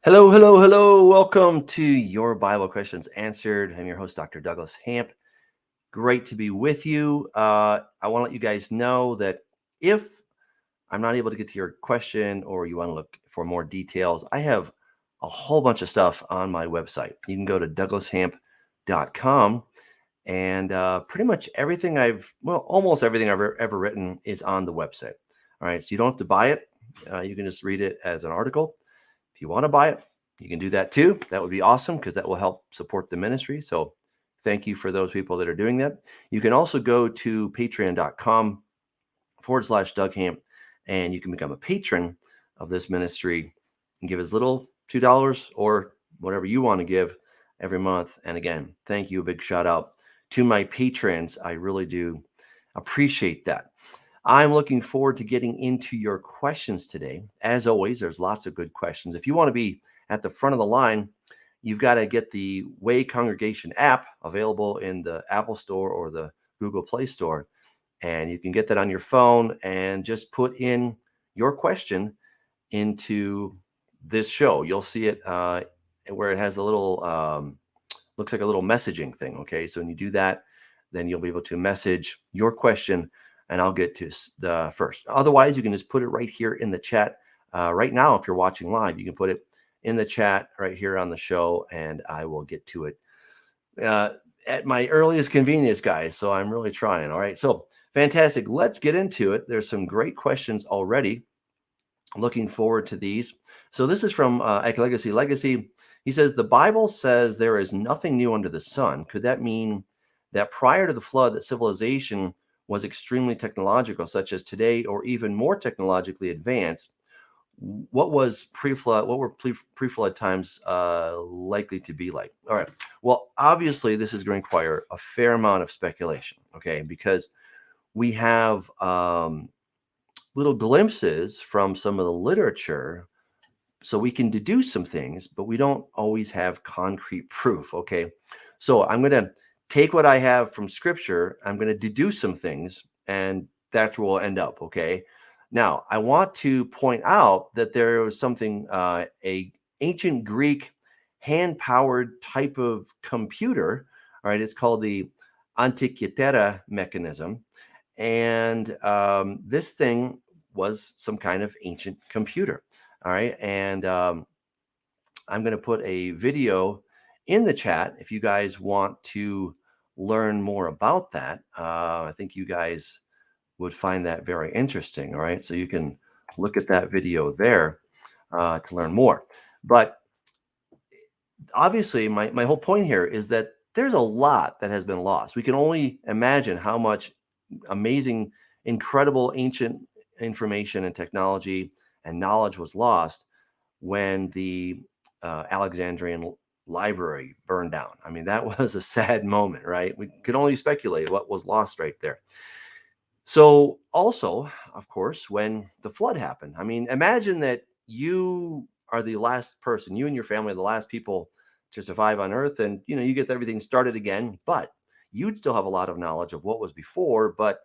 Hello, hello, hello. Welcome to Your Bible Questions Answered. I'm your host, Dr. Douglas Hamp. Great to be with you. I want to let you guys know that if I'm not able to get to your question or you want to look for more details, I have a whole bunch of stuff on my website. You can go to douglashamp.com and pretty much everything almost everything I've ever written is on the website. All right, so you don't have to buy it. You can just read it as an article. If you want to buy it, you can do that too. That would be awesome because that will help support the ministry. So thank you for those people that are doing that. You can also go to patreon.com/Doug Hamp and you can become a patron of this ministry and give as little $2 or whatever you want to give every month. And again, thank you. A big shout out to my patrons. I really do appreciate that. I'm looking forward to getting into your questions today. As always, there's lots of good questions. If you want to be at the front of the line, you've got to get the Way Congregation app available in the Apple Store or the Google Play Store. And you can get that on your phone and just put in your question into this show. You'll see it where it has a little, looks like a little messaging thing. Okay. So when you do that, then you'll be able to message your question and I'll get to the first. Otherwise, you can just put it right here in the chat. Right now, if you're watching live, you can put it in the chat right here on the show, and I will get to it at my earliest convenience, guys. So I'm really trying. All right. So fantastic. Let's get into it. There's some great questions already. Looking forward to these. So this is from Legacy. He says, the Bible says there is nothing new under the sun. Could that mean that prior to the flood, that civilization was extremely technological, such as today, or even more technologically advanced? What was pre-flood? What were pre-flood times likely to be like? All right. Well, obviously, this is going to require a fair amount of speculation, okay? Because we have little glimpses from some of the literature, so we can deduce some things, but we don't always have concrete proof, okay? So I'm going to take what I have from scripture, I'm going to deduce some things, and that's where we'll end up, okay? Now, I want to point out that there was something, a ancient Greek hand-powered type of computer, all right? It's called the Antiquita Mechanism, and this thing was some kind of ancient computer, all right? And I'm going to put a video in the chat if you guys want to learn more about that. I think you guys would find that very interesting. All right. So you can look at that video there to learn more. But obviously, my whole point here is that there's a lot that has been lost. We can only imagine how much amazing, incredible ancient information and technology and knowledge was lost when the Alexandrian library burned down. I mean, that was a sad moment, right? We could only speculate what was lost right there. So also, of course, when the flood happened, I mean, imagine that you are the last person, you and your family are the last people to survive on earth, and you get everything started again, but you'd still have a lot of knowledge of what was before, but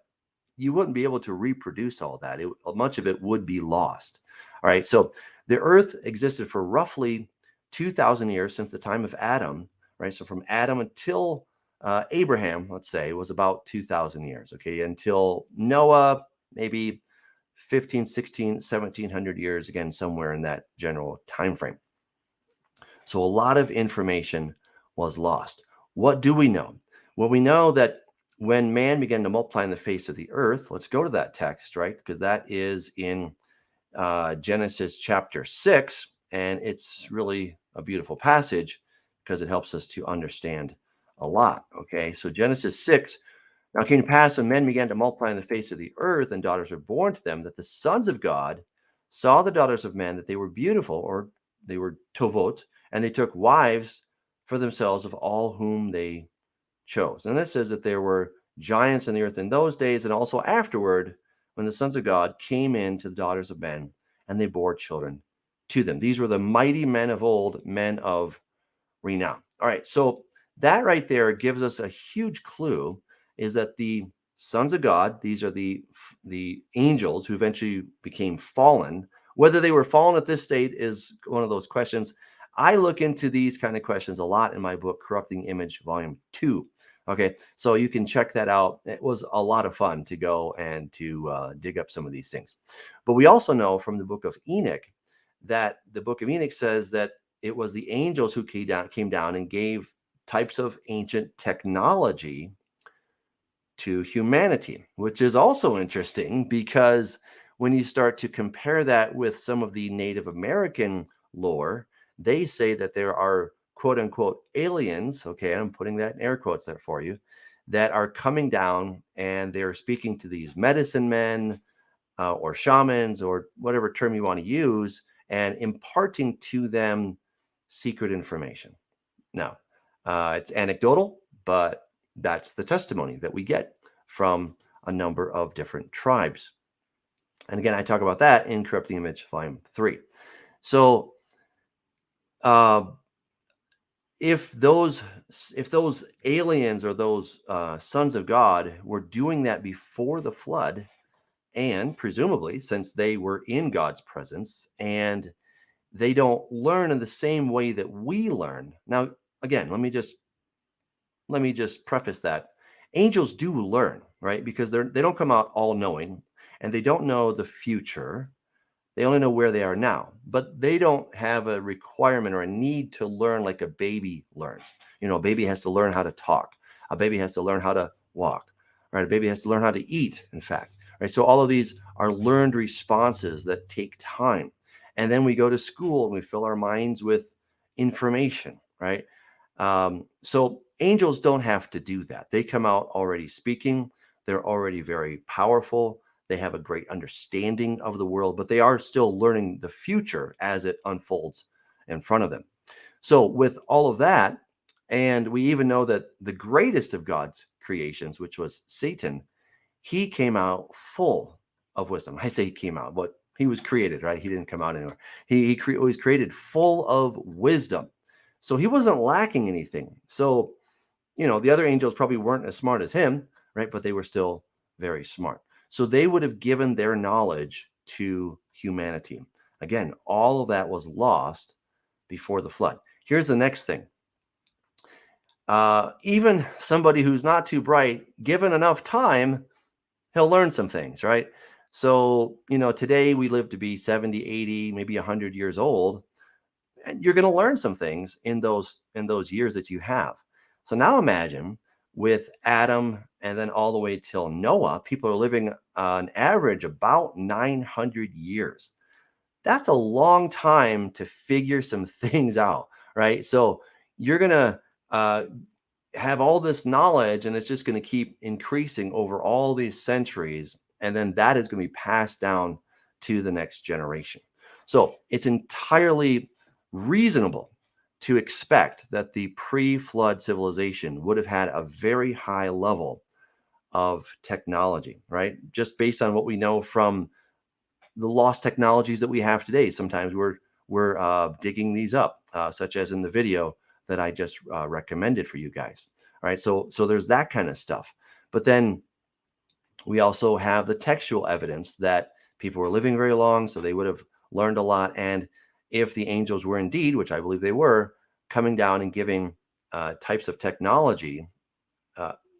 you wouldn't be able to reproduce all that. Much of it would be lost. All right. So the earth existed for roughly 2,000 years since the time of Adam, right? So from Adam until Abraham, let's say, was about 2,000 years, okay? Until Noah, maybe 15, 16, 1,700 years, again, somewhere in that general time frame. So a lot of information was lost. What do we know? Well, we know that when man began to multiply in the face of the earth, let's go to that text, right? Because that is in Genesis chapter 6, and it's really a beautiful passage because it helps us to understand a lot, okay? So Genesis 6, now it came to pass when men began to multiply in the face of the earth and daughters were born to them, that the sons of God saw the daughters of men, that they were beautiful, or they were tovot, and they took wives for themselves of all whom they chose. And it says that there were giants in the earth in those days, and also afterward, when the sons of God came in to the daughters of men, and they bore children to them. These were the mighty men of old, men of renown. All right, so that right there gives us a huge clue, is that the sons of God, these are the angels who eventually became fallen, Whether they were fallen at this state is one of those questions. I look into these kind of questions a lot in my book, Corrupting Image, Volume 2. Okay, so you can check that out. It was a lot of fun to go and to dig up some of these things. But we also know from the book of Enoch that the book of Enoch says that it was the angels who came down and gave types of ancient technology to humanity, which is also interesting because when you start to compare that with some of the Native American lore, they say that there are quote unquote aliens. Okay, I'm putting that in air quotes there for you, that are coming down and they're speaking to these medicine men or shamans or whatever term you want to use and imparting to them secret information. Now, it's anecdotal, but that's the testimony that we get from a number of different tribes. And again, I talk about that in Corrupting Image, Volume 3. So, if those aliens or those sons of God were doing that before the flood, and presumably since they were in God's presence and they don't learn in the same way that we learn. Now, again, let me just preface that angels do learn, right? Because they don't come out all knowing and they don't know the future. They only know where they are now, but they don't have a requirement or a need to learn like a baby learns. A baby has to learn how to talk. A baby has to learn how to walk, right? A baby has to learn how to eat, in fact, right? So all of these are learned responses that take time. And then we go to school and we fill our minds with information, right? So angels don't have to do that. They come out already speaking. They're already very powerful. They have a great understanding of the world, but they are still learning the future as it unfolds in front of them. So with all of that, and we even know that the greatest of God's creations, which was Satan, he came out full of wisdom. I say he came out, but he was created, right? He didn't come out anywhere. He was created full of wisdom. So he wasn't lacking anything. So, the other angels probably weren't as smart as him, right? But they were still very smart. So they would have given their knowledge to humanity. Again, all of that was lost before the flood. Here's the next thing. Even somebody who's not too bright, given enough time, he'll learn some things, right? So, today we live to be 70, 80, maybe 100 years old, and you're going to learn some things in those years that you have. So now imagine with Adam and then all the way till Noah, people are living on average about 900 years. That's a long time to figure some things out, right? So you're going to have all this knowledge and it's just going to keep increasing over all these centuries. And then that is going to be passed down to the next generation. So it's entirely reasonable to expect that the pre-flood civilization would have had a very high level of technology, right? Just based on what we know from the lost technologies that we have today. Sometimes we're digging these up, such as in the video that I just recommended for you guys. All right, so there's that kind of stuff. But then we also have the textual evidence that people were living very long, so they would have learned a lot. And if the angels were indeed, which I believe they were, coming down and giving types of technology,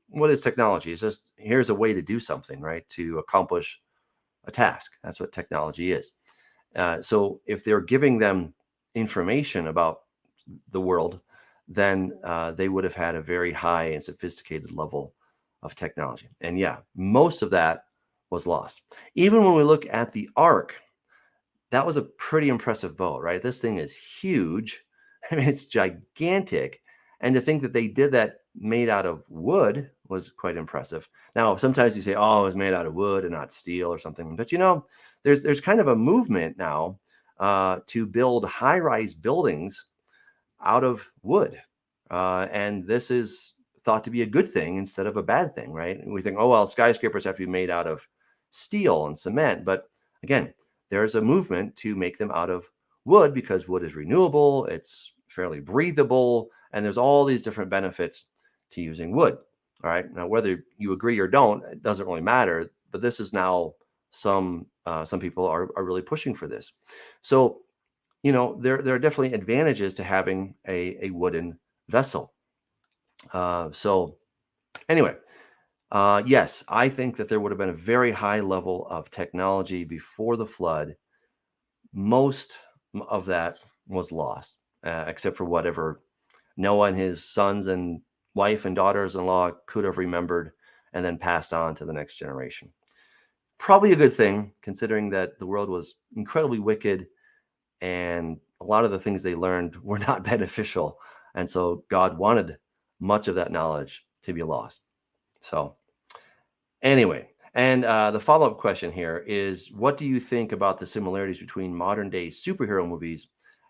what is technology? It's just, here's a way to do something, right? To accomplish a task. That's what technology is. So if they're giving them information about the world, then they would have had a very high and sophisticated level of technology. And yeah, most of that was lost. Even when we look at the ark, that was a pretty impressive boat, right? This thing is huge. I mean, it's gigantic. And to think that they did that made out of wood was quite impressive. Now, sometimes you say, oh, it was made out of wood and not steel or something. But there's kind of a movement now to build high-rise buildings out of wood. And this is thought to be a good thing instead of a bad thing, right? And we think, oh, well, skyscrapers have to be made out of steel and cement. But again, there's a movement to make them out of wood because wood is renewable, it's fairly breathable, and there's all these different benefits to using wood. All right. Now, whether you agree or don't, it doesn't really matter. But this is now some some people are really pushing for this. So, there are definitely advantages to having a wooden vessel. So anyway, yes, I think that there would have been a very high level of technology before the flood. Most of that was lost, except for whatever Noah and his sons and wife and daughters-in-law could have remembered and then passed on to the next generation. Probably a good thing, considering that the world was incredibly wicked and a lot of the things they learned were not beneficial. And so God wanted much of that knowledge to be lost. So anyway, and the follow-up question here is, what do you think about the similarities between modern day superhero movies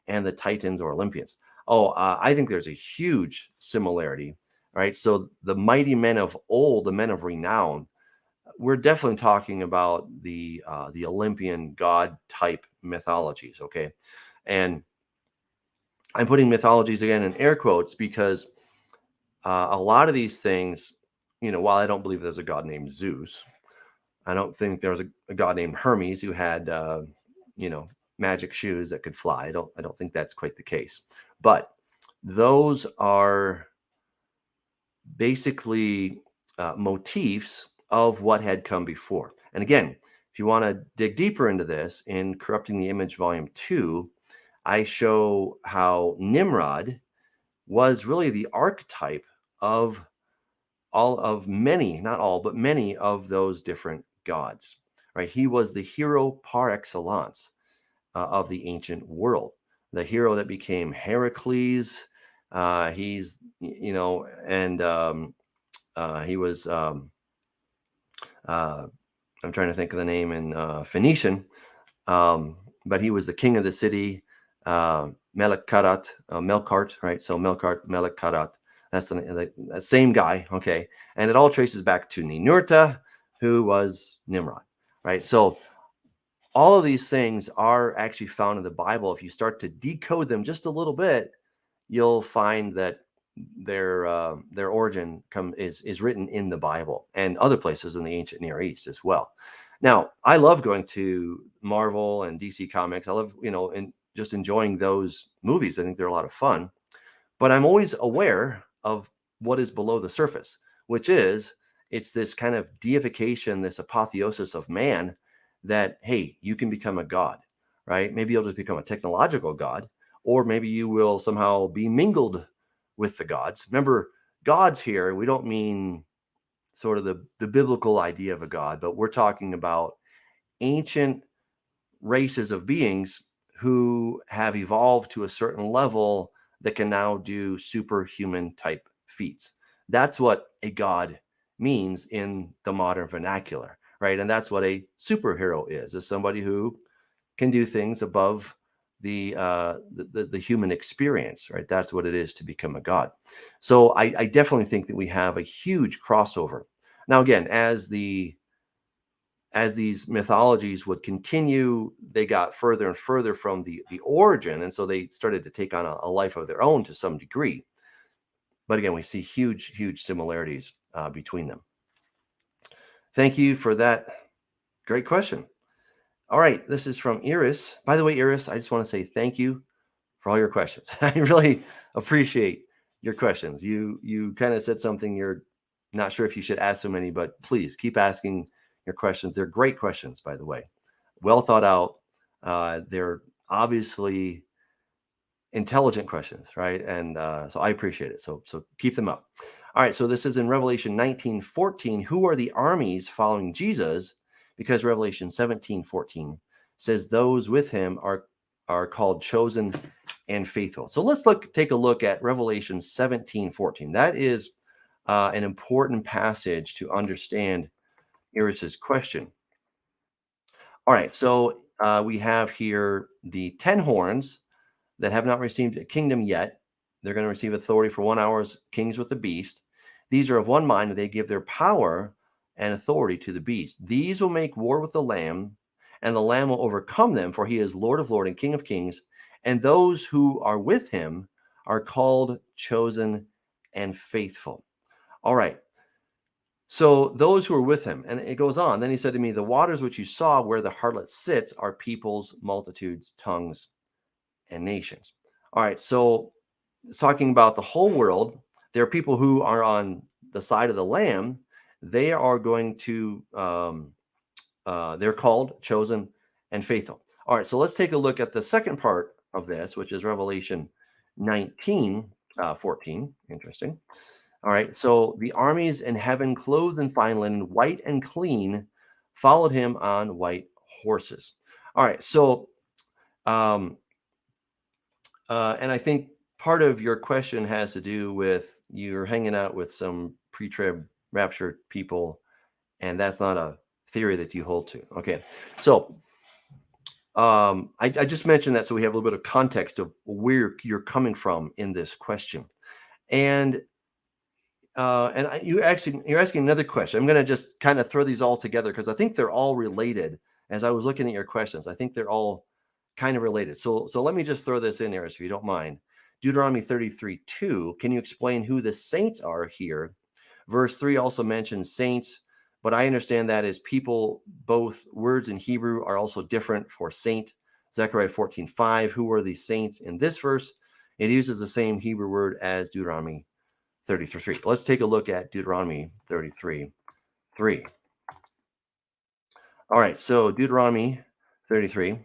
and the Titans or Olympians? Oh, I think there's a huge similarity, right? So the mighty men of old, the men of renown, we're definitely talking about the Olympian god type mythologies, okay? And I'm putting mythologies again in air quotes because a lot of these things, while I don't believe there's a god named Zeus, I don't think there was a god named Hermes who had, magic shoes that could fly. I don't think that's quite the case. But those are basically motifs of what had come before. And again, if you want to dig deeper into this, in Corrupting the Image, Volume 2, I show how Nimrod was really the archetype of many, not all, but many of those different gods, right? He was the hero par excellence of the ancient world, the hero that became Heracles. He's, and he was, I'm trying to think of the name in Phoenician, but he was the king of the city, Melkart, right? So Melkart, that's the same guy, okay? And it all traces back to Ninurta, who was Nimrod, right? So all of these things are actually found in the Bible. If you start to decode them just a little bit, you'll find that their origin is written in the Bible and other places in the ancient Near East as well. Now, I love going to Marvel and DC Comics. I love, and just enjoying those movies. I think they're a lot of fun. But I'm always aware of what is below the surface, which is it's this kind of deification, this apotheosis of man that, hey, you can become a god, right? Maybe you'll just become a technological god, or maybe you will somehow be mingled with the gods. Remember, gods here, we don't mean sort of the biblical idea of a god, but we're talking about ancient races of beings who have evolved to a certain level that can now do superhuman type feats. That's what a god means in the modern vernacular, right? And that's what a superhero is somebody who can do things above the human experience, right? That's what it is to become a god. So I definitely think that we have a huge crossover. Now, again, as these mythologies would continue, they got further and further from the origin, and so they started to take on a life of their own to some degree. But again, we see huge similarities between them. Thank you for that great question. All right, this is from Iris. By the way, Iris, I just want to say thank you for all your questions. I really appreciate your questions. You kind of said something you're not sure if you should ask so many, but please keep asking your questions. They're great questions, by the way. Well thought out. They're obviously intelligent questions, right? And so I appreciate it. So keep them up. All right, so this is in Revelation 19:14. Who are the armies following Jesus? Because Revelation 17:14 says those with him are called chosen and faithful. So let's take a look at Revelation 17:14. That is an important passage to understand Iris's question. All right, so we have here the 10 horns that have not received a kingdom yet. They're going to receive authority for 1 hour as kings with the beast. These are of one mind, and they give their power and authority to the beast. These will make war with the Lamb, and the Lamb will overcome them, for he is Lord of lords and King of kings. And those who are with him are called chosen and faithful. All right. So those who were with him, and it goes on. Then he said to me, the waters which you saw where the harlot sits are peoples, multitudes, tongues, and nations. All right. So talking about the whole world, there are people who are on the side of the Lamb. They are going to, they're called, chosen, and faithful. All right. So let's take a look at the second part of this, which is Revelation 19, 14. Interesting. All right. So the armies in heaven, clothed in fine linen, white and clean, followed him on white horses. All right. So, um, and I think part of your question has to do with you're hanging out with some pre-trib rapture people, and that's not a theory that you hold to. Okay. So I just mentioned that so we have a little bit of context of where you're coming from in this question. And you're asking another question. I'm going to just kind of throw these all together because I think they're all related. As I was looking at your questions, I think they're all kind of related. So let me just throw this in there, if you don't mind. Deuteronomy 33:2. Can you explain who the saints are here? Verse 3 also mentions saints, but I understand that as people. Both words in Hebrew are also different for saint. Zechariah 14:5. Who are the saints in this verse? It uses the same Hebrew word as Deuteronomy 33:3. Let's take a look at Deuteronomy 33:3. All right, so Deuteronomy 33.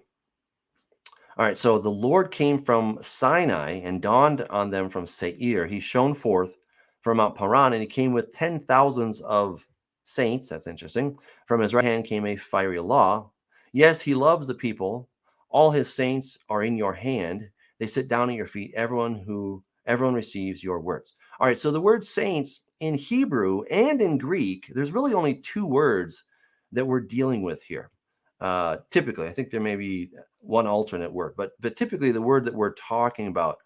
All right, so the Lord came from Sinai and dawned on them from Seir. He shone forth from Mount Paran, and he came with 10,000s of saints. That's interesting. From his right hand came a fiery law. Yes, he loves the people. All his saints are in your hand. They sit down at your feet. Everyone receives your words. All right, so the word saints in Hebrew and in Greek, there's really only two words that we're dealing with here. Typically, I think there may be one alternate word, but typically the word that we're talking about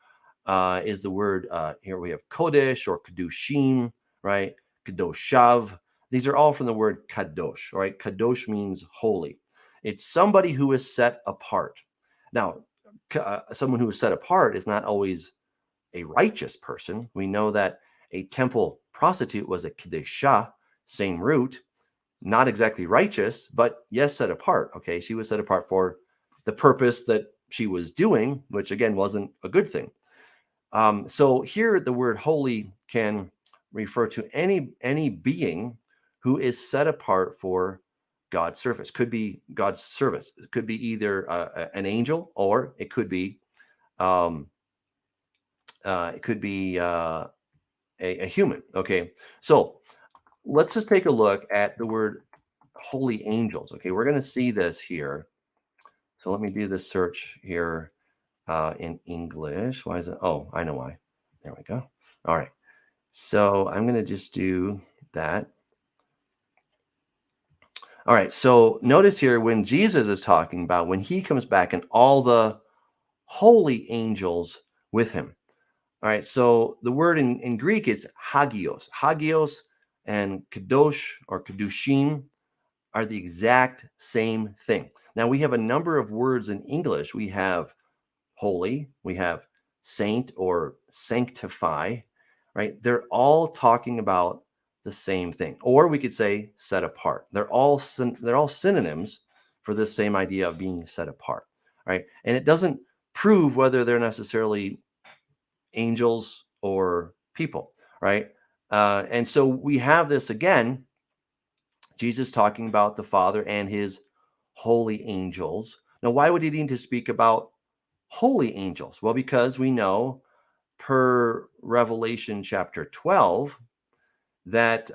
is the word here we have kodesh or kedushim, right? Kadoshav. These are all from the word kadosh, right? Kadosh means holy. It's somebody who is set apart. Now, someone who is set apart is not always a righteous person. We know that a temple prostitute was a kedeshah, same root, not exactly righteous, but yes, set apart. Okay, she was set apart for the purpose that she was doing, which again wasn't a good thing. So here, the word holy can refer to any being who is set apart for God's service. Could be God's service. It could be either an angel, or it could be um, a human. Okay, so let's just take a look at the word holy angels. Okay, we're going to see this here. So let me do this search here in English. Why is it? Oh, I know why. There we go. All right. So I'm going to just do that. All right. So notice here when Jesus is talking about when he comes back and all the holy angels with him. All right. So the word in Greek is hagios. Hagios and kadosh or kedushim are the exact same thing. Now we have a number of words in English. We have holy, we have saint or sanctify, right? They're all talking about the same thing. Or we could say set apart. They're all synonyms for this same idea of being set apart, right? And it doesn't prove whether they're necessarily angels or people, right? And so we have this again, Jesus talking about the Father and his holy angels. Now, why would he need to speak about holy angels? Well, because we know per Revelation chapter 12 that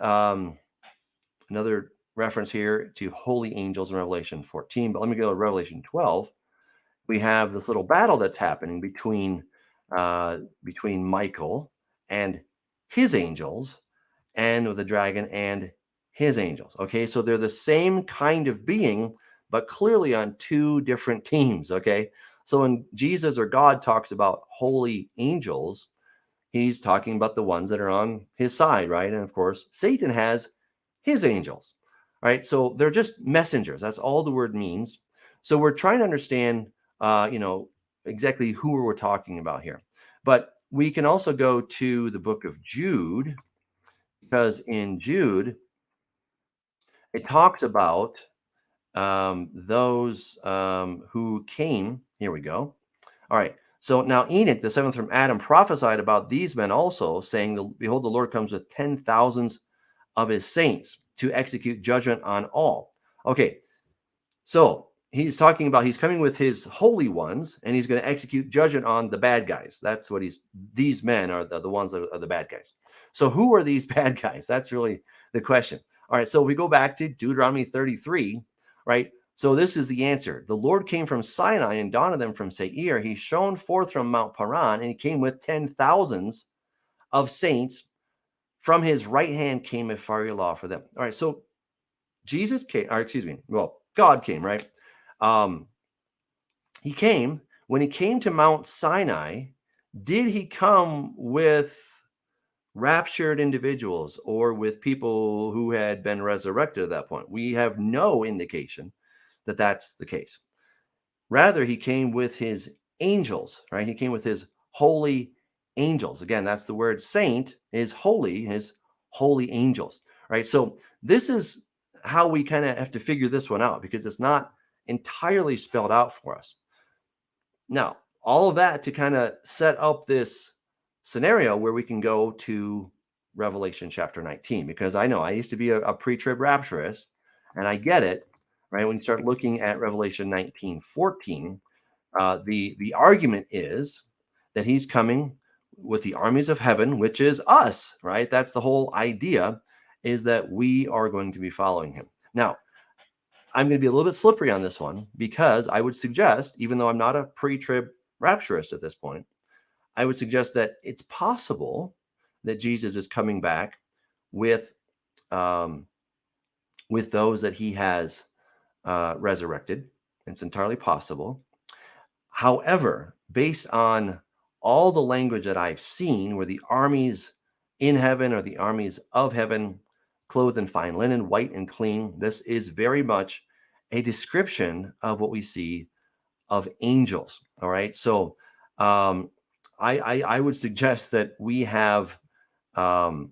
another reference here to holy angels in Revelation 14, but let me go to Revelation 12. We have this little battle that's happening between Michael and his angels, and with the dragon and his angels. Okay, so they're the same kind of being, but clearly on two different teams. Okay, so when Jesus or God talks about holy angels, he's talking about the ones that are on his side, right? And of course, Satan has his angels, right? So they're just messengers. That's all the word means. So we're trying to understand, exactly who we're talking about here. But we can also go to the book of Jude, because in Jude, it talks about those who came. Here we go. All right. So now Enoch, the seventh from Adam, prophesied about these men also, saying, behold, the Lord comes with 10,000s of his saints to execute judgment on all. Okay. So he's talking about he's coming with his holy ones and he's going to execute judgment on the bad guys. That's what these men are the ones that are the bad guys. So who are these bad guys? That's really the question. All right. So we go back to Deuteronomy 33, right? So this is the answer. The Lord came from Sinai and dawned on them from Seir. He shone forth from Mount Paran, and he came with 10,000s of saints. From his right hand came a fiery law for them. All right. So Jesus came, or excuse me, well, God came, right? He came. When he came to Mount Sinai, did he come with raptured individuals or with people who had been resurrected at that point? We have no indication that that's the case. Rather, he came with his angels, right? He came with his holy angels. Again, that's the word saint is holy, his holy angels, right? So this is how we kind of have to figure this one out because it's not entirely spelled out for us. Now, all of that to kind of set up this scenario where we can go to Revelation chapter 19, because I know I used to be a pre-trib rapturist and I get it, right? When you start looking at Revelation 19:14, the argument is that he's coming with the armies of heaven, which is us, right? That's the whole idea, is that we are going to be following him. Now, I'm going to be a little bit slippery on this one because I would suggest, even though I'm not a pre-trib rapturist at this point, I would suggest that it's possible that Jesus is coming back with those that he has resurrected. It's entirely possible. However, based on all the language that I've seen where the armies in heaven or the armies of heaven, clothed in fine linen, white and clean, this is very much a description of what we see of angels. All right. So I would suggest that we have that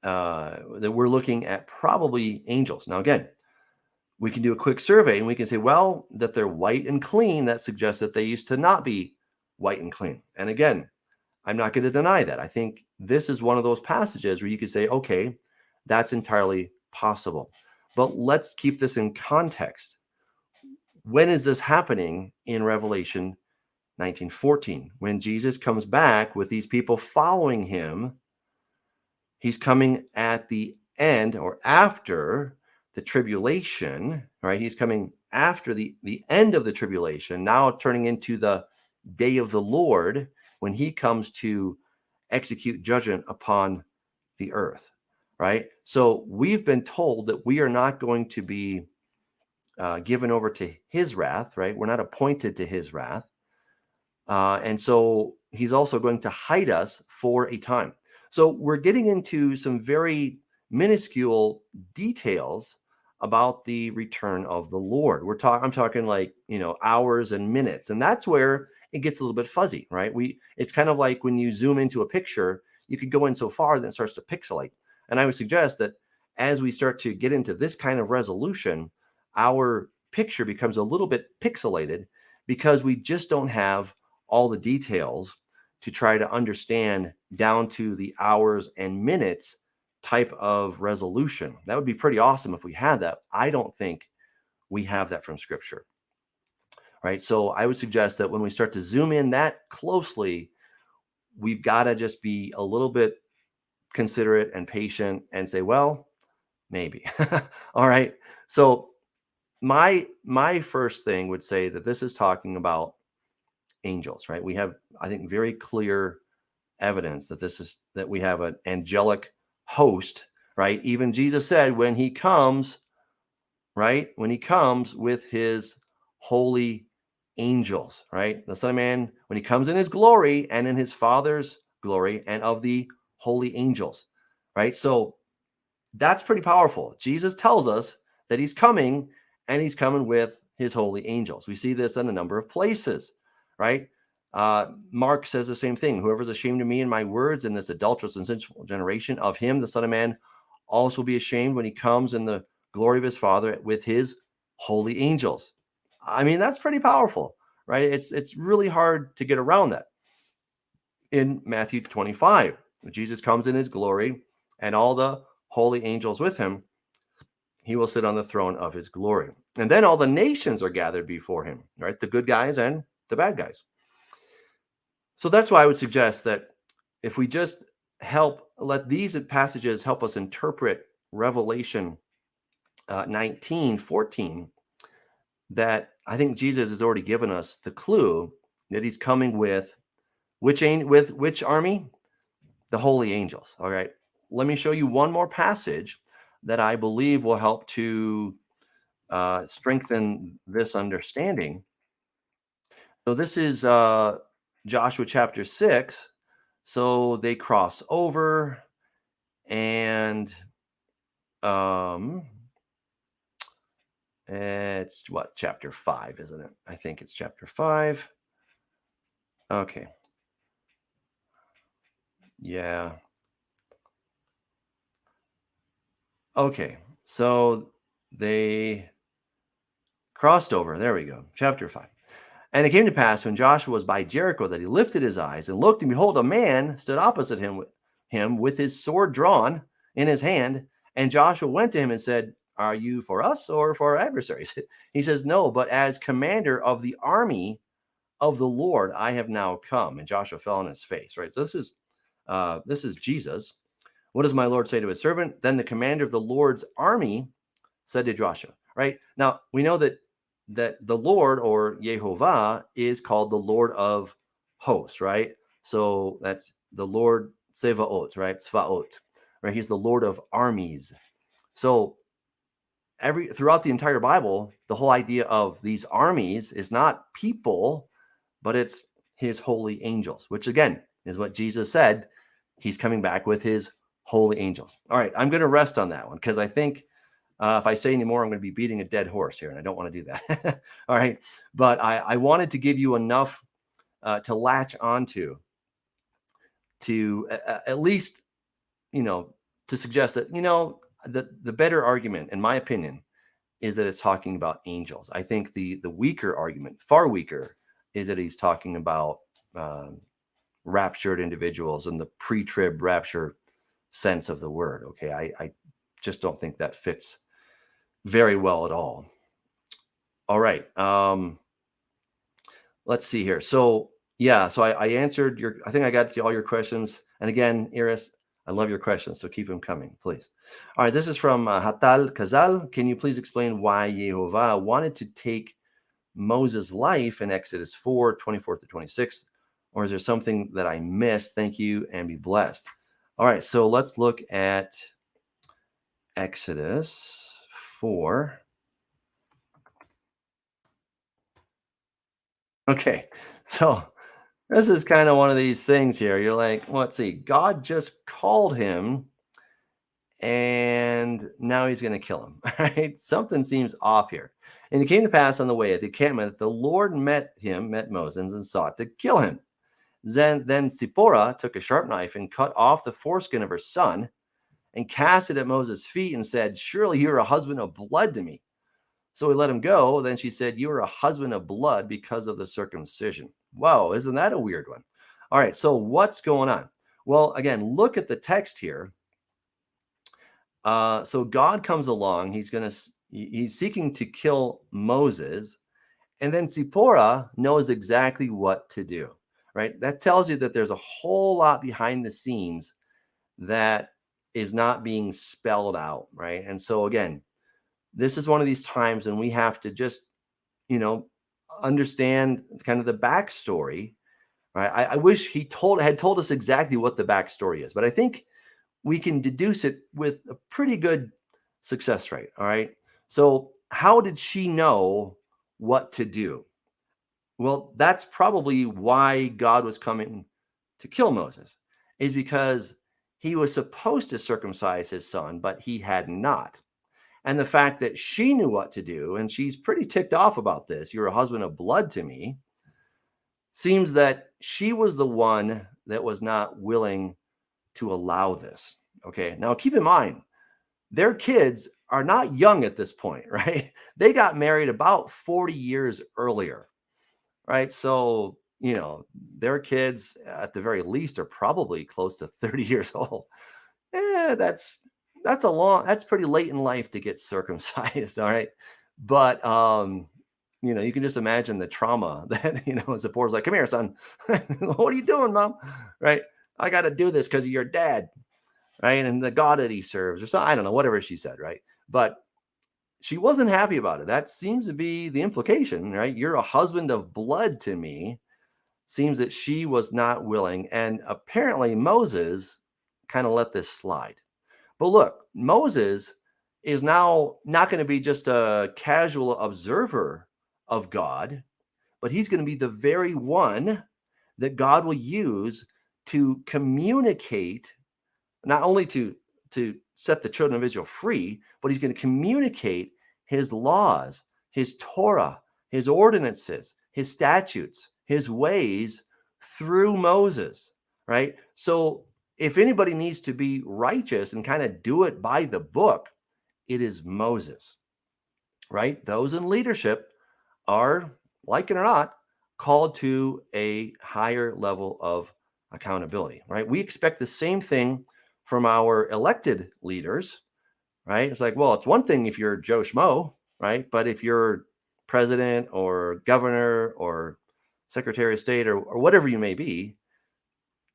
we're looking at probably angels. Now, again, we can do a quick survey and we can say, well, that they're white and clean, that suggests that they used to not be white and clean. And again, I'm not going to deny that. I think this is one of those passages where you could say, okay, that's entirely possible. But let's keep this in context. When is this happening in Revelation 19:14? When Jesus comes back with these people following him, he's coming at the end or after the tribulation, right? He's coming after the end of the tribulation, now turning into the day of the Lord when he comes to execute judgment upon the earth, right? So we've been told that we are not going to be given over to his wrath, right? We're not appointed to his wrath. And so he's also going to hide us for a time. So we're getting into some very minuscule details about the return of the Lord. I'm talking like, hours and minutes. And that's where it gets a little bit fuzzy, right? It's kind of like when you zoom into a picture, you could go in so far that it starts to pixelate. And I would suggest that as we start to get into this kind of resolution, our picture becomes a little bit pixelated because we just don't have all the details to try to understand down to the hours and minutes type of resolution. That would be pretty awesome if we had that. I don't think we have that from scripture, right? So I would suggest that when we start to zoom in that closely, we've got to just be a little bit considerate and patient and say, well, maybe. All right. So my first thing would say that this is talking about angels, right? We have, I think, very clear evidence that we have an angelic host, right? Even Jesus said when he comes, right? When he comes with his holy angels, right? The Son of Man, when he comes in his glory and in his Father's glory and of the holy angels, right? So that's pretty powerful. Jesus tells us that he's coming and he's coming with his holy angels. We see this in a number of places, right? Mark says the same thing. Whoever's ashamed of me and my words in this adulterous and sinful generation, of him, the Son of Man, also be ashamed when he comes in the glory of his Father with his holy angels. I mean, that's pretty powerful, right? It's really hard to get around that. In Matthew 25, Jesus comes in his glory and all the holy angels with him. He will sit on the throne of his glory. And then all the nations are gathered before him, right? The good guys and the bad guys. So that's why I would suggest that if we just let these passages help us interpret Revelation 19:14, that I think Jesus has already given us the clue that he's coming with which army? The holy angels. All right. Let me show you one more passage that I believe will help to strengthen this understanding. So this is Joshua chapter 6. So they cross over, and it's what, chapter 5, isn't it? I think it's chapter 5. Okay. Yeah. Okay. So they crossed over. There we go. Chapter 5. And it came to pass when Joshua was by Jericho that he lifted his eyes and looked, and behold, a man stood opposite him with his sword drawn in his hand. And Joshua went to him and said, "Are you for us or for our adversaries?" He says, "No, but as commander of the army of the Lord, I have now come." And Joshua fell on his face. Right. So this is Jesus. "What does my Lord say to his servant?" Then the commander of the Lord's army said to Joshua. Right. Now we know that the Lord, or Yehovah, is called the Lord of hosts, right? So that's the Lord Sevaot, right? Svaot, right? He's the Lord of armies. So throughout the entire Bible, the whole idea of these armies is not people, but it's his holy angels, which again is what Jesus said. He's coming back with his holy angels. All right, I'm going to rest on that one because I think if I say any more, I'm going to be beating a dead horse here, and I don't want to do that. All right. But I wanted to give you enough to latch onto to at least, to suggest that, the better argument, in my opinion, is that it's talking about angels. I think the weaker argument, far weaker, is that he's talking about raptured individuals in the pre-trib rapture sense of the word. Okay. I just don't think that fits very well at all. All right. Let's see here. So yeah, so I answered I think I got to all your questions. And again, Iris, I love your questions, so keep them coming, please. All right, this is from Hatal Kazal. Can you please explain why Yehovah wanted to take Moses' life in Exodus 4:24-26? Or is there something that I missed? Thank you and be blessed. All right, so let's look at Exodus 4. Okay, so this is kind of one of these things here. You're like, well, let's see, God just called him and now he's going to kill him. All right, something seems off here. And it came to pass on the way at the encampment that the Lord met Moses, and sought to kill him. Then Zipporah took a sharp knife and cut off the foreskin of her son and cast it at Moses' feet and said, "Surely you're a husband of blood to me." So he let him go. Then she said, "You are a husband of blood because of the circumcision." Whoa, isn't that a weird one? All right, so what's going on? Well, again, look at the text here. So God comes along. He's seeking to kill Moses, and then Zipporah knows exactly what to do. Right? That tells you that there's a whole lot behind the scenes that is not being spelled out. Right? And so again, this is one of these times when we have to just, understand kind of the backstory, right? I wish he had told us exactly what the backstory is, but I think we can deduce it with a pretty good success rate. All right. So how did she know what to do? Well, that's probably why God was coming to kill Moses, is because he was supposed to circumcise his son, but he had not. And the fact that she knew what to do, and she's pretty ticked off about this, "You're a husband of blood to me," seems that she was the one that was not willing to allow this. Okay. Now keep in mind, their kids are not young at this point, right? They got married about 40 years earlier, right? So, their kids at the very least are probably close to 30 years old. That's pretty late in life to get circumcised, all right? But you can just imagine the trauma that, Zipporah's like, come here, son. What are you doing, mom? Right? I got to do this because of your dad, right? And the God that he serves, or something. I don't know, whatever she said, right? But she wasn't happy about it. That seems to be the implication, right? You're a husband of blood to me. Seems that she was not willing. And apparently Moses kind of let this slide. But look, Moses is now not going to be just a casual observer of God, but he's going to be the very one that God will use to communicate, not only to set the children of Israel free, but he's going to communicate his laws, his Torah, his ordinances, his statutes, his ways through Moses, right? So if anybody needs to be righteous and kind of do it by the book, it is Moses, right? Those in leadership are, like it or not, called to a higher level of accountability, right? We expect the same thing from our elected leaders, right? It's like, well, it's one thing if you're Joe Schmo, right? But if you're president or governor or secretary of state or whatever you may be,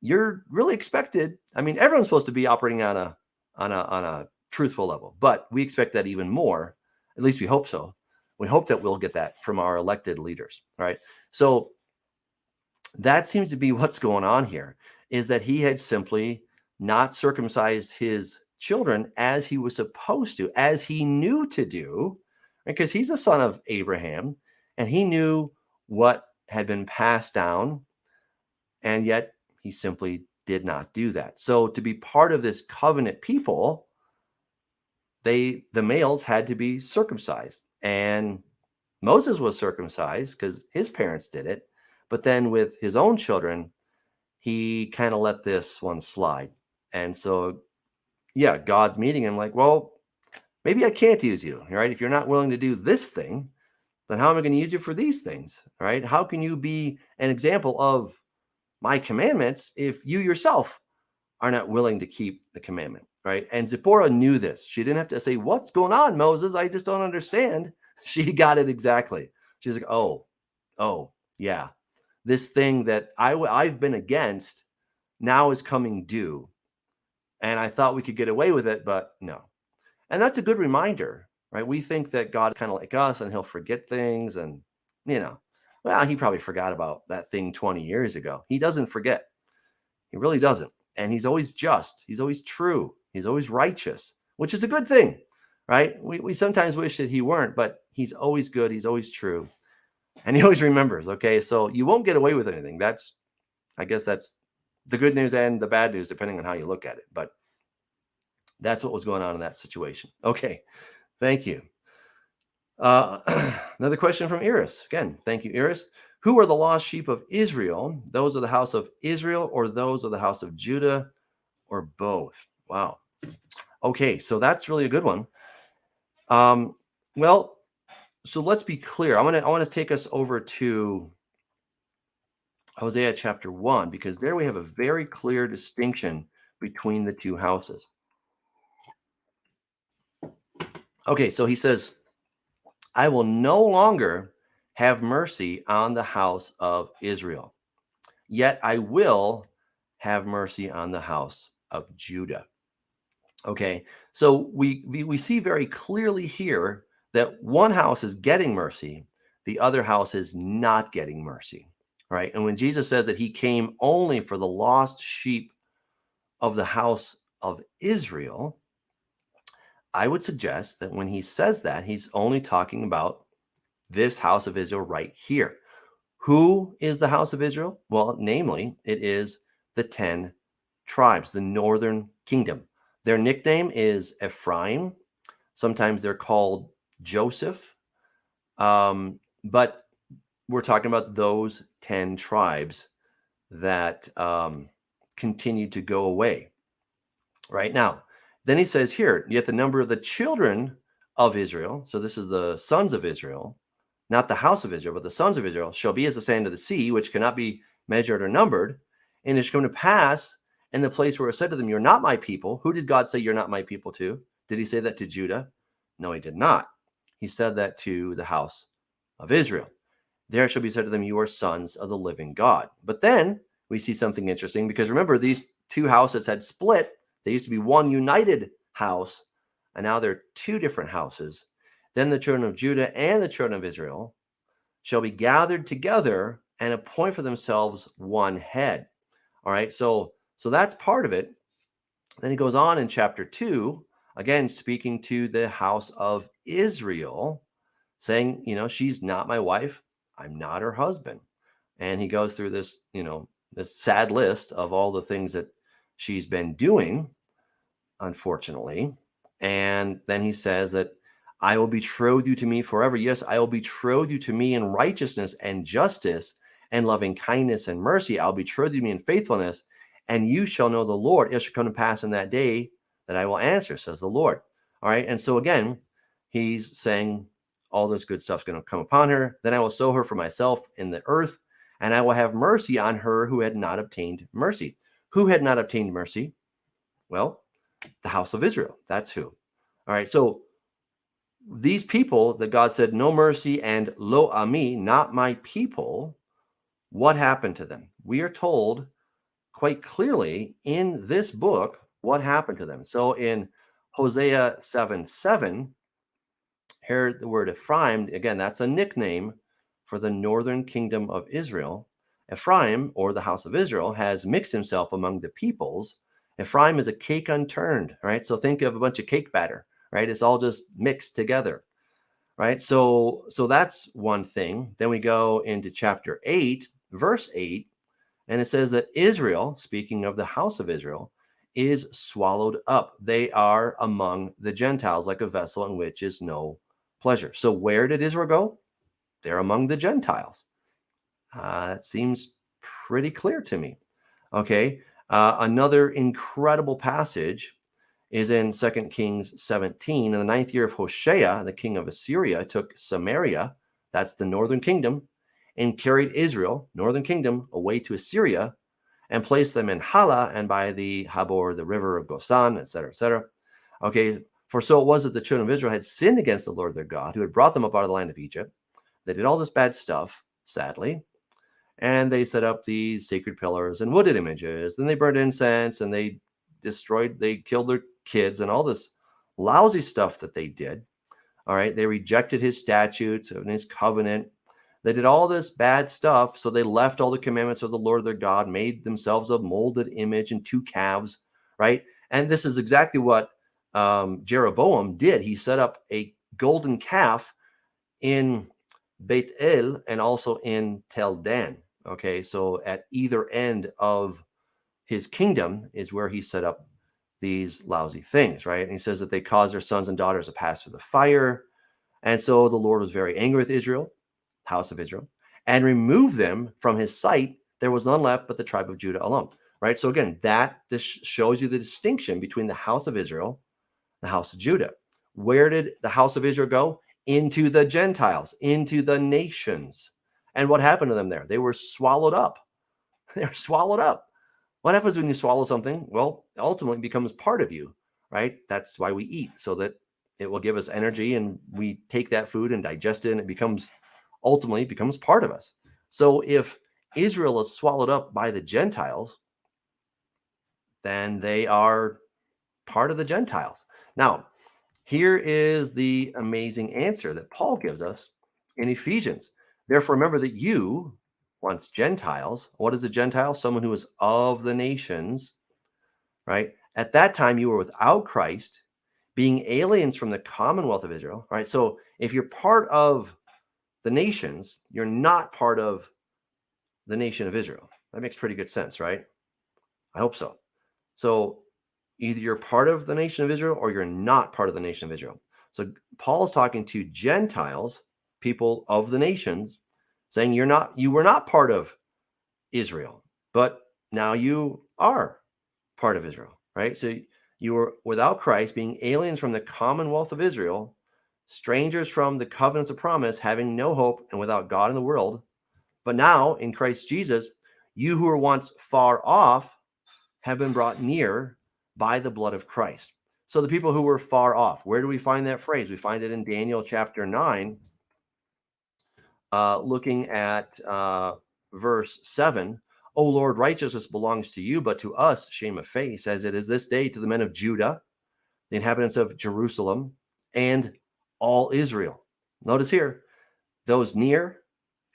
you're really expected. I mean, everyone's supposed to be operating on a truthful level, but we expect that even more. At least we hope so. We hope that we'll get that from our elected leaders, right? So that seems to be what's going on here, is that he had simply not circumcised his children as he was supposed to, as he knew to do, because he's a son of Abraham and he knew what had been passed down, and yet he simply did not do that. So to be part of this covenant people, the males had to be circumcised, and Moses was circumcised because his parents did it. But then with his own children, he kind of let this one slide. And so, yeah, God's meeting him like, well, maybe I can't use you, right? If you're not willing to do this thing, then how am I going to use you for these things, right? How can you be an example of my commandments if you yourself are not willing to keep the commandment, right? And Zipporah knew this. She didn't have to say, what's going on, Moses? I just don't understand. She got it exactly. She's like, oh, yeah. This thing that I've been against now is coming due. And I thought we could get away with it, but no. And that's a good reminder, right? We think that God's kind of like us and he'll forget things. And, well, he probably forgot about that thing 20 years ago. He doesn't forget. He really doesn't. And he's always just. He's always true. He's always righteous, which is a good thing, right? We sometimes wish that he weren't, but he's always good. He's always true. And he always remembers, okay? So you won't get away with anything. I guess that's the good news and the bad news, depending on how you look at it. But that's what was going on in that situation. Okay, thank you. Another question from Iris. Again, thank you, Iris. Who are the lost sheep of Israel? Those of the house of Israel or those of the house of Judah, or both? Wow. Okay, so that's really a good one. Well, so let's be clear. I want to take us over to Hosea chapter 1, because there we have a very clear distinction between the two houses. Okay, so he says, I will no longer have mercy on the house of Israel, yet I will have mercy on the house of Judah. Okay, so we see very clearly here that one house is getting mercy, the other house is not getting mercy, right? And when Jesus says that he came only for the lost sheep of the house of Israel, I would suggest that when he says that, he's only talking about this house of Israel right here. Who is the house of Israel? Well, namely, it is the 10 tribes, the northern kingdom. Their nickname is Ephraim. Sometimes they're called Joseph. But we're talking about those 10 tribes that continue to go away. Right now, Then he says here, yet the number of the children of Israel, so this is the sons of Israel, not the house of Israel, but the sons of Israel, shall be as the sand of the sea, which cannot be measured or numbered. And it shall come to pass in the place where it said to them, you're not my people. Who did God say you're not my people to? Did he say that to Judah? No, he did not. He said that to the house of Israel. There shall be said to them, you are sons of the living God. But then we see something interesting, because remember, these two houses had split. They used to be one united house, and now they're two different houses. Then the children of Judah and the children of Israel shall be gathered together and appoint for themselves one head. All right, so that's part of it. Then he goes on in chapter 2, again, speaking to the house of Israel, saying, she's not my wife. I'm not her husband. And he goes through this, this sad list of all the things that she's been doing, unfortunately. And then he says that I will betroth you to me forever. Yes, I will betroth you to me in righteousness and justice and loving kindness and mercy. I'll betroth you to me in faithfulness, and you shall know the Lord. It shall come to pass in that day that I will answer, says the Lord. All right. And so again, he's saying all this good stuff's going to come upon her. Then I will sow her for myself in the earth, and I will have mercy on her who had not obtained mercy. Who had not obtained mercy? Well, the house of Israel. That's who. All right. So these people that God said, no mercy and lo ami, not my people, what happened to them? We are told quite clearly in this book what happened to them. So in Hosea 7:7, here the word Ephraim, again, that's a nickname for the northern kingdom of Israel. Ephraim, or the house of Israel, has mixed himself among the peoples. Ephraim is a cake unturned, right? So think of a bunch of cake batter, right? It's all just mixed together, right? So that's one thing. Then we go into chapter 8, verse 8, and it says that Israel, speaking of the house of Israel, is swallowed up. They are among the Gentiles, like a vessel in which is no pleasure. So where did Israel go? They're among the Gentiles. That seems pretty clear to me. Okay. Another incredible passage is in 2 Kings 17. In the 9th year of Hoshea, the king of Assyria took Samaria, that's the northern kingdom, and carried Israel, northern kingdom, away to Assyria, and placed them in Hala and by the Habor, the river of Gosan, etc., etc. Okay, for so it was that the children of Israel had sinned against the Lord their God, who had brought them up out of the land of Egypt. They did all this bad stuff, sadly, and they set up these sacred pillars and wooded images. Then they burned incense, and they killed their kids, and all this lousy stuff that they did. All right, they rejected his statutes and his covenant. They did all this bad stuff, so they left all the commandments of the Lord their God, made themselves a molded image and 2 calves, right? And this is exactly what Jeroboam did. He set up a golden calf in Beit El and also in Tel Dan. Okay, so at either end of his kingdom is where he set up these lousy things, right? And he says that they caused their sons and daughters to pass through the fire. And so the Lord was very angry with Israel, house of Israel, and removed them from his sight. There was none left but the tribe of Judah alone, right? So again, this shows you the distinction between the house of Israel, the house of Judah. Where did the house of Israel go? Into the Gentiles, into the nations. And what happened to them there? They were swallowed up. They were swallowed up. What happens when you swallow something? Well, ultimately it becomes part of you, right? That's why we eat, so that it will give us energy, and we take that food and digest it, and it ultimately becomes part of us. So if Israel is swallowed up by the Gentiles, then they are part of the Gentiles. Now, here is the amazing answer that Paul gives us in Ephesians. Therefore, remember that you, once Gentiles, what is a Gentile? Someone who is of the nations, right? At that time, you were without Christ, being aliens from the commonwealth of Israel, right? So if you're part of the nations, you're not part of the nation of Israel. That makes pretty good sense, right? I hope so. So either you're part of the nation of Israel or you're not part of the nation of Israel. So Paul's talking to Gentiles, people of the nations, saying you were not part of Israel, but now you are part of Israel, right? So You were without Christ, being aliens from the commonwealth of Israel, strangers from the covenants of promise, having no hope and without God in the world. But now in Christ Jesus, you who were once far off have been brought near by the blood of Christ. So the people who were far off, where do we find that phrase? We find it in Daniel chapter 9, looking at verse 7. O Lord, righteousness belongs to you, but to us shame of face, as it is this day to the men of Judah, the inhabitants of Jerusalem, and all Israel. Notice here, those near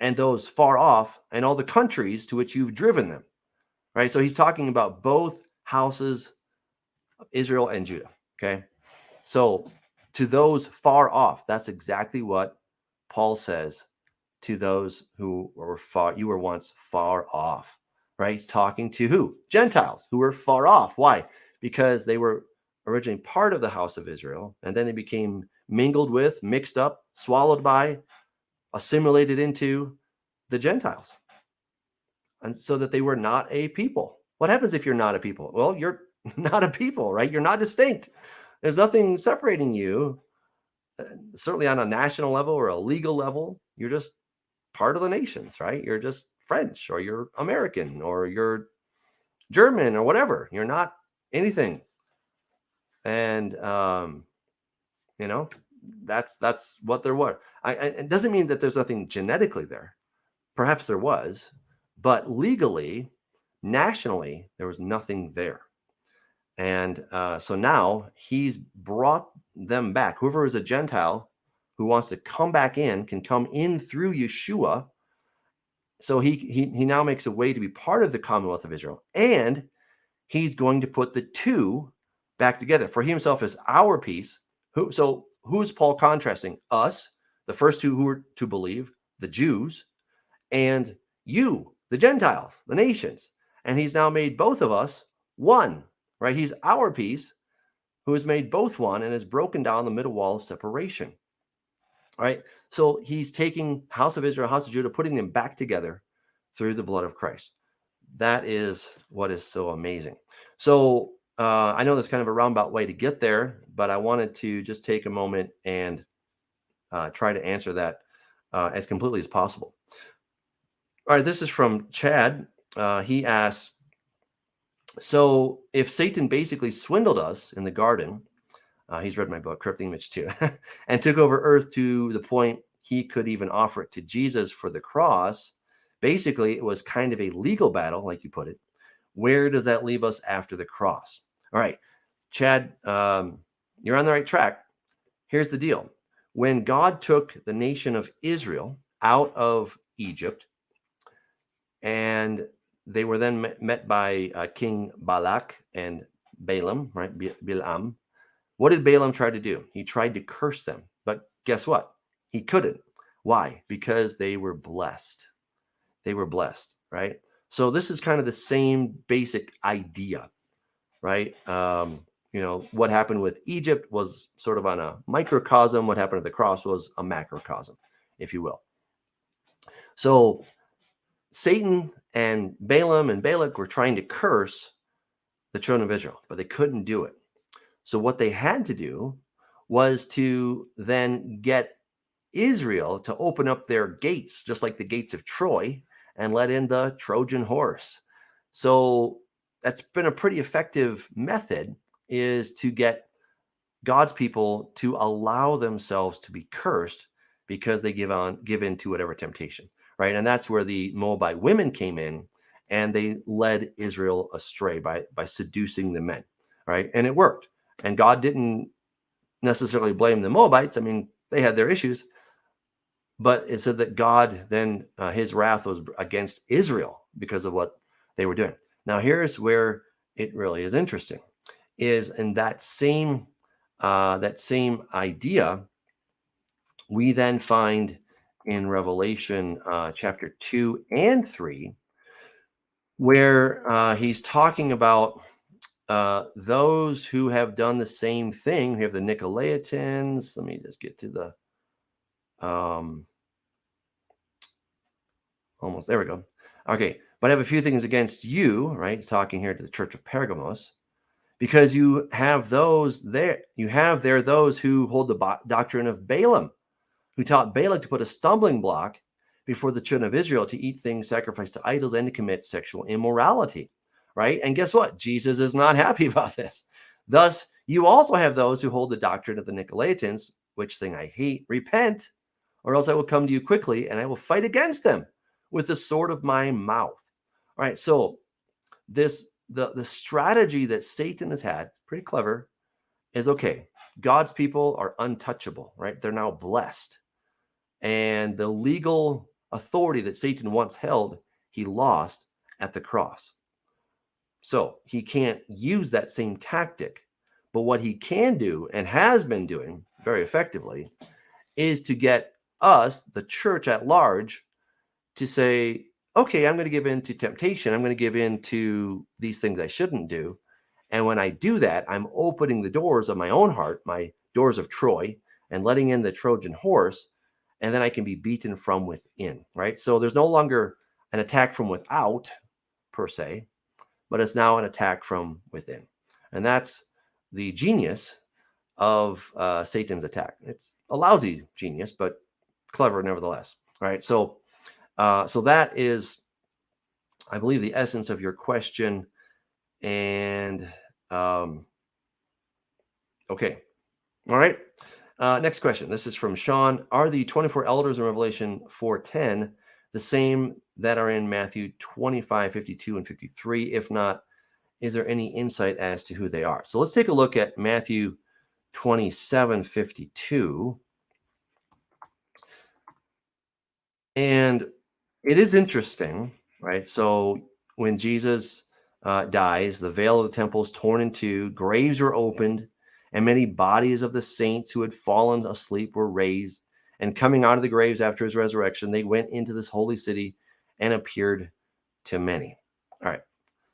and those far off, and all the countries to which you've driven them. Right? So he's talking about both houses of Israel and Judah. Okay. So to those far off, that's exactly what Paul says to those who were far, you were once far off. Right? He's talking to who? Gentiles who were far off. Why? Because they were originally part of the house of Israel, and then they became mingled with, mixed up, swallowed by, assimilated into the Gentiles. And so that they were not a people. What happens if you're not a people? Well, you're not a people, right? You're not distinct. There's nothing separating you, certainly on a national level or a legal level. You're just part of the nations, right? You're just French, or you're American, or you're German, or whatever. You're not anything. And, that's what there was. It doesn't mean that there's nothing genetically there. Perhaps there was, but legally, nationally, there was nothing there. And so now he's brought them back. Whoever is a Gentile who wants to come back in can come in through Yeshua. So he now makes a way to be part of the commonwealth of Israel. And he's going to put the two back together. For he himself is our peace. So who's Paul contrasting? Us, the first two who were to believe, the Jews, and you, the Gentiles, the nations. And he's now made both of us one, right? He's our peace, who has made both one and has broken down the middle wall of separation. All right. So he's taking house of Israel, house of Judah, putting them back together through the blood of Christ. That is what is so amazing. So I know that's kind of a roundabout way to get there, but I wanted to just take a moment and try to answer that as completely as possible. All right, this is from Chad. He asks, so if Satan basically swindled us in the garden, he's read my book, Crypt Image too, and took over earth to the point he could even offer it to Jesus for the cross, basically it was kind of a legal battle, like you put it. Where does that leave us after the cross? All right, Chad, you're on the right track. Here's the deal. When God took the nation of Israel out of Egypt, and they were then met by King Balak and Balaam, right? Bilam. What did Balaam try to do? He tried to curse them. But guess what? He couldn't. Why? Because they were blessed. They were blessed, right? So this is kind of the same basic idea, right? What happened with Egypt was sort of on a microcosm. What happened at the cross was a macrocosm, if you will. So Satan and Balaam and Balak were trying to curse the children of Israel, but they couldn't do it. So what they had to do was to then get Israel to open up their gates, just like the gates of Troy, and let in the Trojan horse. So that's been a pretty effective method, is to get God's people to allow themselves to be cursed because they give in to whatever temptation, right? And that's where the Moabite women came in, and they led Israel astray by seducing the men, right? And it worked. And God didn't necessarily blame the Moabites. I mean, they had their issues, but it said that God then, his wrath was against Israel because of what they were doing. Now, here's where it really is interesting, is in that same idea, we then find in Revelation chapter 2 and 3, where he's talking about those who have done the same thing. We have the Nicolaitans. Let me just get to the almost there we go. Okay, but I have a few things against you, right? Talking here to the church of Pergamos, because you have those those who hold the doctrine of Balaam, who taught Balak to put a stumbling block before the children of Israel to eat things sacrificed to idols and to commit sexual immorality, right? And guess what? Jesus is not happy about this. Thus, you also have those who hold the doctrine of the Nicolaitans, which thing I hate. Repent, or else I will come to you quickly, and I will fight against them with the sword of my mouth. All right, so the strategy that Satan has had, pretty clever, is okay. God's people are untouchable, right? They're now blessed. And the legal authority that Satan once held, he lost at the cross. So he can't use that same tactic. But what he can do and has been doing very effectively is to get us, the church at large, to say, okay, I'm going to give in to temptation. I'm going to give in to these things I shouldn't do. And when I do that, I'm opening the doors of my own heart, my doors of Troy, and letting in the Trojan horse. And then I can be beaten from within, right? So there's no longer an attack from without, per se, but it's now an attack from within. And that's the genius of Satan's attack. It's a lousy genius, but clever nevertheless, right? So that is, I believe, the essence of your question. And okay. All right. Next question. This is from Sean. Are the 24 elders in Revelation 4:10 the same that are in Matthew 25, 52, and 53? If not, is there any insight as to who they are? So let's take a look at Matthew 27, 52. And it is interesting, right? So when Jesus dies, the veil of the temple is torn in two, graves were opened, and many bodies of the saints who had fallen asleep were raised. And coming out of the graves after his resurrection, they went into this holy city and appeared to many. All right.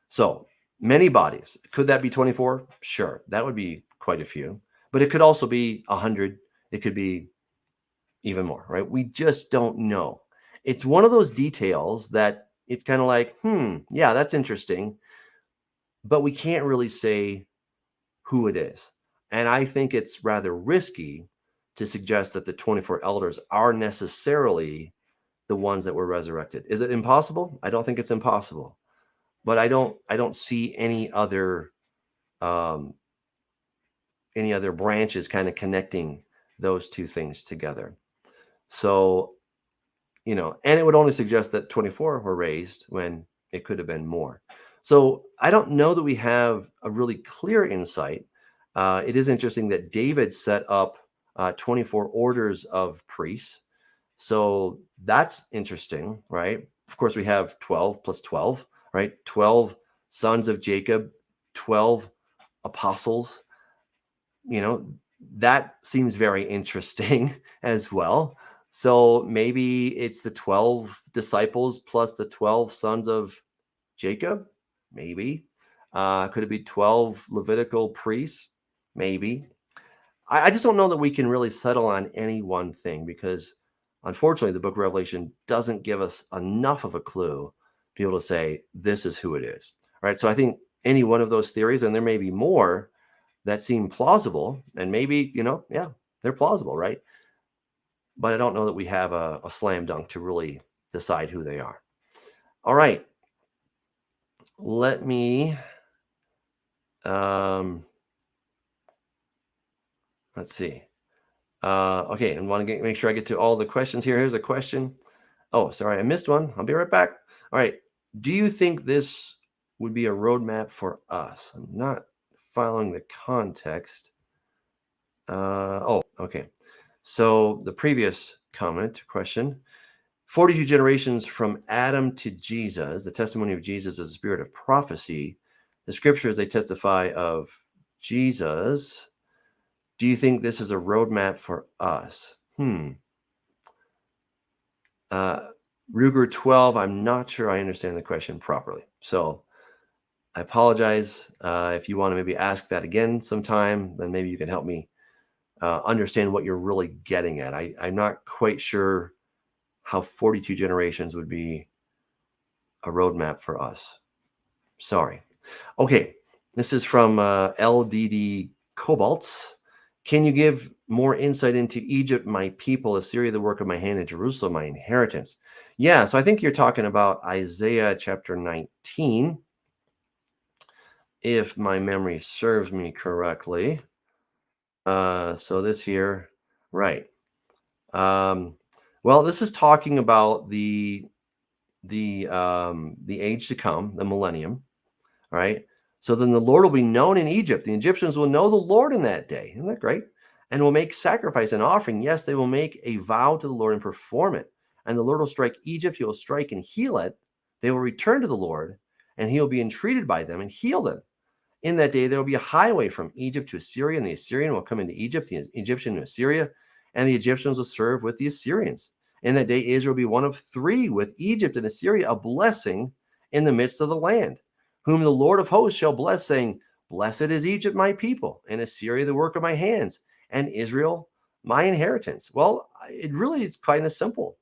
So many bodies. Could that be 24? Sure. That would be quite a few. But it could also be 100. It could be even more, right? We just don't know. It's one of those details that it's kind of like, yeah, that's interesting. But we can't really say who it is. And I think it's rather risky to suggest that the 24 elders are necessarily the ones that were resurrected. Is it impossible? I don't think it's impossible. But I don't see any other branches kind of connecting those two things together. So, and it would only suggest that 24 were raised when it could have been more. So I don't know that we have a really clear insight. It is interesting that David set up 24 orders of priests. So that's interesting, right? Of course, we have 12 plus 12, right? 12 sons of Jacob, 12 apostles. That seems very interesting as well. So maybe it's the 12 disciples plus the 12 sons of Jacob. Maybe. Could it be 12 Levitical priests? Maybe. I just don't know that we can really settle on any one thing because, unfortunately, the book of Revelation doesn't give us enough of a clue to be able to say this is who it is. Right. So I think any one of those theories, and there may be more that seem plausible, and maybe, they're plausible, right? But I don't know that we have a slam dunk to really decide who they are. All right. Let me, let's see. Okay, and want to make sure I get to all the questions here. Here's a question. Oh, sorry, I missed one. I'll be right back. All right. Do you think this would be a roadmap for us? I'm not following the context. Okay. So the previous question, 42 generations from Adam to Jesus, the testimony of Jesus is a spirit of prophecy. The scriptures, they testify of Jesus. Do you think this is a roadmap for us? Ruger 12, I'm not sure I understand the question properly. So I apologize. If you want to maybe ask that again sometime, then maybe you can help me understand what you're really getting at. I'm not quite sure how 42 generations would be a roadmap for us. Sorry. Okay. This is from LDD Cobalts. Can you give more insight into Egypt, my people, Assyria, the work of my hand, and Jerusalem, my inheritance? Yeah, so I think you're talking about Isaiah chapter 19, if my memory serves me correctly. So this here, right. Um, well, this is talking about the age to come, the millennium, right? So then the Lord will be known in Egypt. The Egyptians will know the Lord in that day. Isn't that great? And will make sacrifice and offering. Yes, they will make a vow to the Lord and perform it. And the Lord will strike Egypt. He will strike and heal it. They will return to the Lord, and he will be entreated by them and heal them. In that day, there will be a highway from Egypt to Assyria, and the Assyrian will come into Egypt, the Egyptian to Assyria, and the Egyptians will serve with the Assyrians. In that day, Israel will be one of three, with Egypt and Assyria a blessing in the midst of the land, whom the Lord of hosts shall bless, saying, Blessed is Egypt, my people, and Assyria, the work of my hands, and Israel, my inheritance. Well, it really is kind of simple,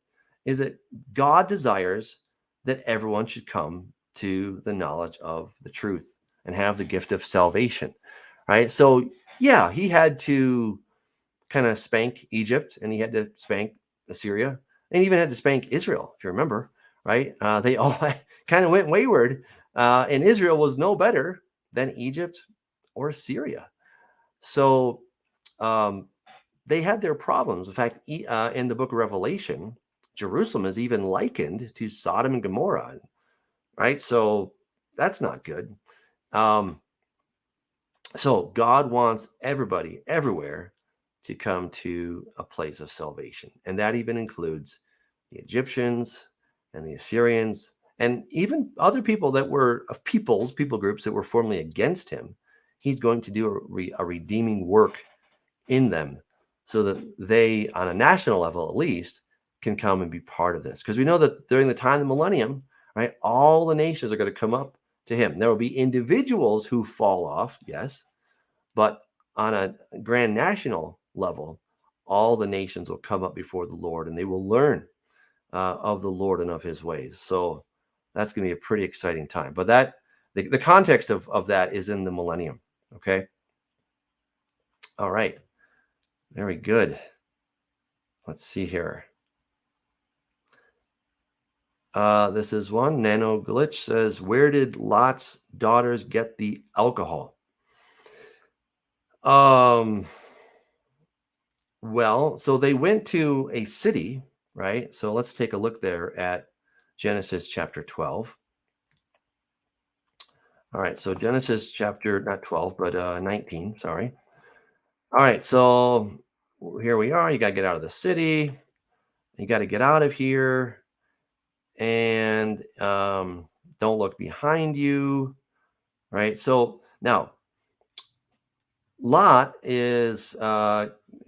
is that God desires that everyone should come to the knowledge of the truth and have the gift of salvation, right? So, yeah, he had to kind of spank Egypt, and he had to spank Assyria, and even had to spank Israel, if you remember, right? They all kind of went wayward, and Israel was no better than Egypt or Syria. So they had their problems. In fact, in the book of Revelation, Jerusalem is even likened to Sodom and Gomorrah, right? So that's not good. So God wants everybody everywhere to come to a place of salvation. And that even includes the Egyptians and the Assyrians and even other people that were of people groups that were formerly against him. He's going to do a redeeming work in them so that they, on a national level at least, can come and be part of this. Because we know that during the time of the millennium, right, all the nations are going to come up to him. There will be individuals who fall off, yes, but on a grand national level, all the nations will come up before the Lord, and they will learn of the Lord and of his ways. So that's going to be a pretty exciting time. But that the context of that is in the millennium. Okay. All right. Very good. Let's see here. This is one. Nano Glitch says, where did Lot's daughters get the alcohol? Well, so they went to a city, right? So let's take a look there at Genesis chapter 12. All right, so Genesis chapter, not 12, but 19, sorry. All right, so here we are. You got to get out of the city. You got to get out of here. And don't look behind you, right? So now, Lot is,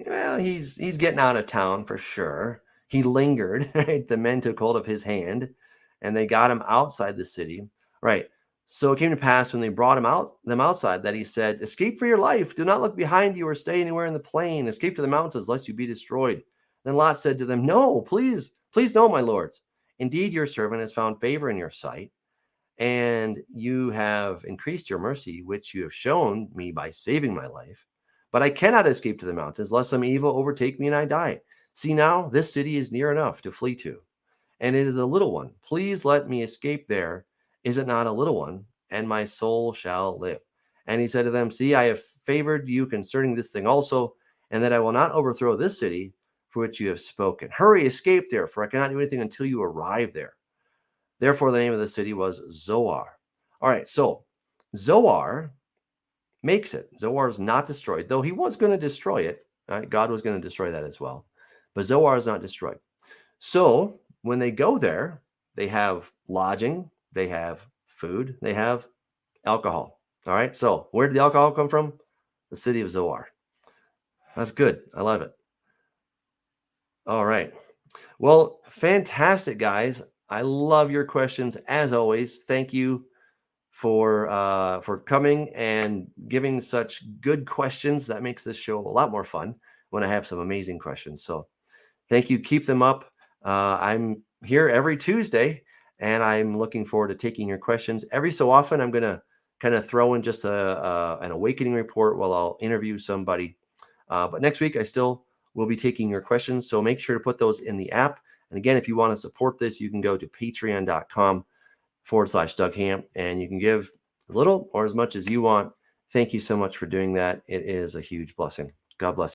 he's getting out of town for sure. He lingered, right? The men took hold of his hand and they got him outside the city, right? So it came to pass when they brought them outside that he said, escape for your life. Do not look behind you or stay anywhere in the plain. Escape to the mountains, lest you be destroyed. Then Lot said to them, no, please no, my lords. Indeed, your servant has found favor in your sight, and you have increased your mercy, which you have shown me by saving my life. But I cannot escape to the mountains, lest some evil overtake me and I die. See now, this city is near enough to flee to, and it is a little one. Please let me escape there. Is it not a little one? And my soul shall live. And he said to them, see, I have favored you concerning this thing also, and that I will not overthrow this city for which you have spoken. Hurry, escape there, for I cannot do anything until you arrive there. Therefore, the name of the city was Zoar. All right, so Zoar makes it. Zoar is not destroyed, though he was going to destroy it. Right? God was going to destroy that as well. But Zoar is not destroyed. So when they go there, they have lodging, they have food, they have alcohol. All right, so where did the alcohol come from? The city of Zoar. That's good. I love it. All right. Well, fantastic, guys. I love your questions as always. Thank you for coming and giving such good questions. That makes this show a lot more fun when I have some amazing questions. So thank you. Keep them up. I'm here every Tuesday, and I'm looking forward to taking your questions. Every so often, I'm going to kind of throw in just an awakening report while I'll interview somebody. But next week, I still will be taking your questions. So make sure to put those in the app. And again, if you want to support this, you can go to patreon.com/Doug Hamp, and you can give as little or as much as you want. Thank you so much for doing that. It is a huge blessing. God bless.